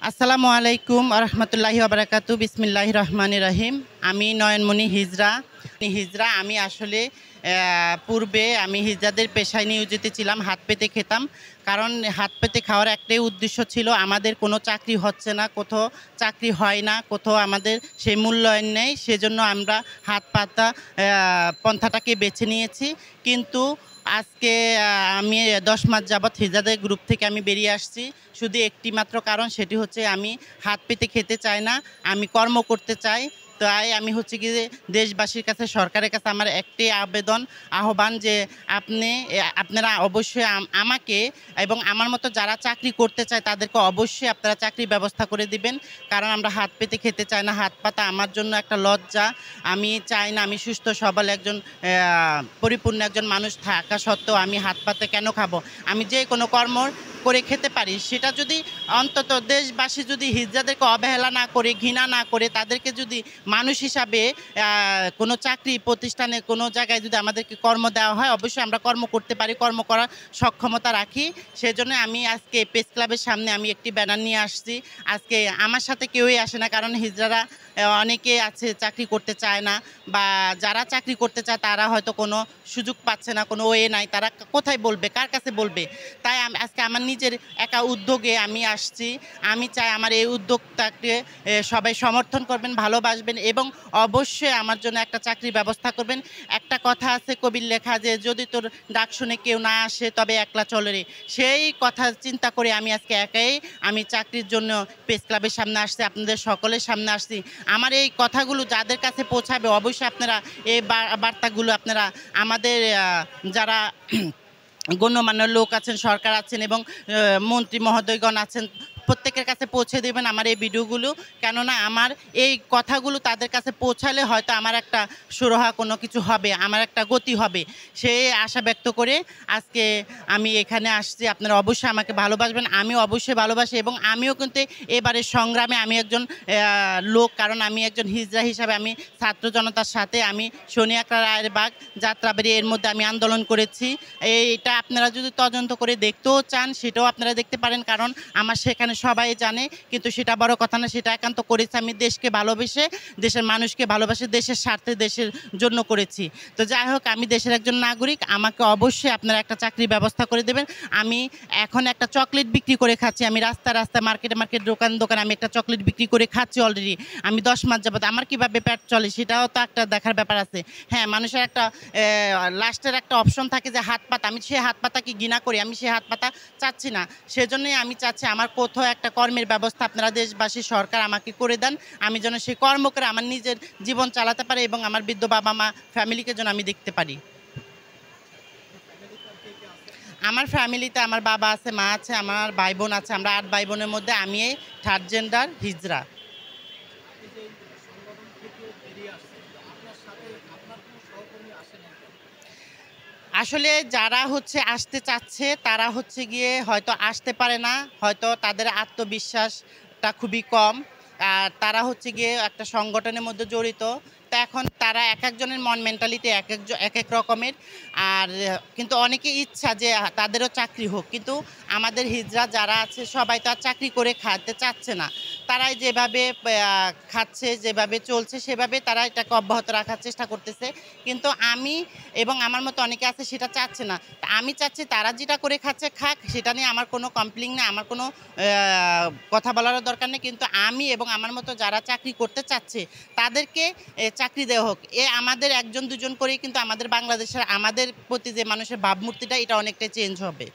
আসসালামু আলাইকুম রহমতুল্লাহি ওবারাকাতু বিসমিল্লাহির রহমানির রহিম। আমি নয়নমণি হিজরা। আমি আসলে পূর্বে আমি হিজড়াদের পেশায় নিয়োজিত ছিলাম, হাত পেতে খেতাম। কারণ হাত পেতে খাওয়ার একটাই উদ্দেশ্য ছিল, আমাদের কোনো চাকরি হচ্ছে না, কোথাও চাকরি হয় না, কোথাও আমাদের সেই মূল্যায়ন নেই, সেজন্য আমরা হাত পাতা পন্থাটাকে বেছে নিয়েছি। কিন্তু আজকে আমি 10 মাস যাবৎ হিজড়াদের গ্রুপ থেকে আমি বেরিয়ে আসছি। শুধু একটি মাত্র কারণ, সেটি হচ্ছে আমি হাত পেতে খেতে চাই না, আমি কর্ম করতে চাই। তাই আমি হচ্ছে কি দেশবাসীর কাছে, সরকারের কাছে আমার একটি আহ্বান যে আপনারা অবশ্যই আমাকে এবং আমার মতো যারা চাকরি করতে চায় তাদেরকে অবশ্যই আপনারা চাকরির ব্যবস্থা করে দিবেন। কারণ আমরা হাত পেতে খেতে চাই না, হাত পাতা আমার জন্য একটা লজ্জা। আমি চাই না, আমি সুস্থ সবল একজন পরিপূর্ণ একজন মানুষ থাকা সত্ত্বেও আমি হাত পাতে কেন খাবো? আমি যে কোনো কর্ম করে খেতে পারি, সেটা যদি অন্তত দেশবাসী যদি হিজড়াদেরকে অবহেলা না করে, ঘৃণা না করে, তাদেরকে যদি মানুষ হিসাবে কোনো চাকরি প্রতিষ্ঠানে কোনো জায়গায় যদি আমাদেরকে কর্ম দেওয়া হয়, অবশ্যই আমরা কর্ম করতে পারি, কর্ম করার সক্ষমতা রাখি। সেজন্য আমি আজকে প্রেস ক্লাবের সামনে আমি একটি ব্যানার নিয়ে আসছি। আজকে আমার সাথে কেউই আসে না, কারণ হিজড়ারা অনেকে আছে চাকরি করতে চায় না, বা যারা চাকরি করতে চায় তারা হয়তো কোনো সুযোগ পাচ্ছে না, কোনো ওয়ে নাই, তারা কোথায় বলবে, কার কাছে বলবে। তাই আজকে আমার নিজের একা উদ্যোগে আমি আসছি। আমি চাই আমার এই উদ্যোগটাকে সবাই সমর্থন করবেন, ভালোবাসবেন এবং অবশ্যই আমার জন্য একটা চাকরির ব্যবস্থা করবেন। একটা কথা আছে কবির লেখা, যে যদি তোর ডাক শুনে কেউ না আসে তবে একলা চলে রে। সেই কথা চিন্তা করে আমি আজকে একাই আমি চাকরির জন্য প্রেস ক্লাবের সামনে আসছি, আপনাদের সকলের সামনে আসছি। আমার এই কথাগুলো যাদের কাছে পৌঁছাবে, অবশ্যই আপনারা এই বার্তাগুলো আপনারা আমাদের যারা গণ্যমান্য লোক আছেন, সরকার আছেন এবং মন্ত্রী মহোদয়গণ আছেন, প্রত্যেকের কাছে পৌঁছে দেবেন আমার এই ভিডিওগুলো। কেননা আমার এই কথাগুলো তাদের কাছে পৌঁছালে হয়তো আমার একটা সুরাহা কোনো কিছু হবে, আমার একটা গতি হবে, সেই আশা ব্যক্ত করে আজকে আমি এখানে আসছি। আপনারা অবশ্যই আমাকে ভালোবাসবেন, আমিও অবশ্যই ভালোবাসি এবং আমিও কিন্তু এবারের সংগ্রামে আমি একজন লোক, কারণ আমি একজন হিজড়া হিসাবে আমি ছাত্র জনতার সাথে আমি সোনিয়া আক্তার রায়ের বাগ যাত্রাবাড়ি এর মধ্যে আমি আন্দোলন করেছি। এটা আপনারা যদি তদন্ত করে দেখতেও চান সেটাও আপনারা দেখতে পারেন, কারণ আমার সেখানে সবাই জানে। কিন্তু সেটা বড় কথা না, সেটা একান্ত করেছি আমি দেশকে ভালোবেসে, দেশের মানুষকে ভালোবাসে, দেশের স্বার্থে, দেশের জন্য করেছি। তো যাই হোক, আমি দেশের একজন নাগরিক, আমাকে অবশ্যই আপনারা একটা চাকরির ব্যবস্থা করে দেবেন। আমি এখন একটা চকলেট বিক্রি করে খাচ্ছি, আমি রাস্তায় মার্কেটে দোকান আমি একটা চকলেট বিক্রি করে খাচ্ছি অলরেডি। আমি 10 মাস যাবত, আমার কীভাবে পেট চলে সেটাও তো একটা দেখার ব্যাপার আছে। হ্যাঁ, মানুষের একটা লাস্টের একটা অপশন থাকে যে হাত পাতা। আমি সেই হাত পাতাকে ঘৃণা করি, আমি সেই হাত পাতা চাচ্ছি না। সেজন্যই আমি চাচ্ছি আমার কোথাও একটা কর্মের ব্যবস্থা আপনারা দেশবাসী, সরকার আমাকে করে দেন, আমি যেন সেই কর্ম করে আমার নিজের জীবন চালাতে পারি এবং আমার বৃদ্ধ বাবা মা ফ্যামিলিকে যেন আমি দেখতে পারি। আমার ফ্যামিলিতে আমার বাবা আছে, মা আছে, আমার ভাই বোন আছে। আমরা 8 ভাই বোনের মধ্যে আমি থার্ড জেন্ডার হিজড়া। আসলে যারা হচ্ছে আসতে চাচ্ছে তারা হচ্ছে গিয়ে হয়তো আসতে পারে না, হয়তো তাদের আত্মবিশ্বাসটা খুবই কম, আর তারা হচ্ছে গিয়ে একটা সংগঠনের মধ্যে জড়িত। তো এখন তারা এক একজনের মন মেন্টালিটি এক এক রকমের। আর কিন্তু অনেকে ইচ্ছা যে তাদেরও চাকরি হোক, কিন্তু আমাদের হিজড়া যারা আছে সবাই তো আর চাকরি করে খাতে চাচ্ছে না। তারাই যেভাবে খাচ্ছে, যেভাবে চলছে সেভাবে তারা এটাকে অব্যাহত রাখার চেষ্টা করতেছে। কিন্তু আমি এবং আমার মতো অনেকে আছে সেটা চাচ্ছে না। আমি চাচ্ছি তারা যেটা করে খাচ্ছে খাক, সেটা নিয়ে আমার কোনো কমপ্লেইন নেই, আমার কোনো কথা বলারও দরকার নেই। কিন্তু আমি এবং আমার মতো যারা চাকরি করতে চাচ্ছে তাদেরকে চাকরি দেওয়া হোক। আমাদের একজন দুজন করেই কিন্তু আমাদের বাংলাদেশের আমাদের প্রতি যে মানুষের ভাবমূর্তিটা, এটা অনেকটাই চেঞ্জ হবে।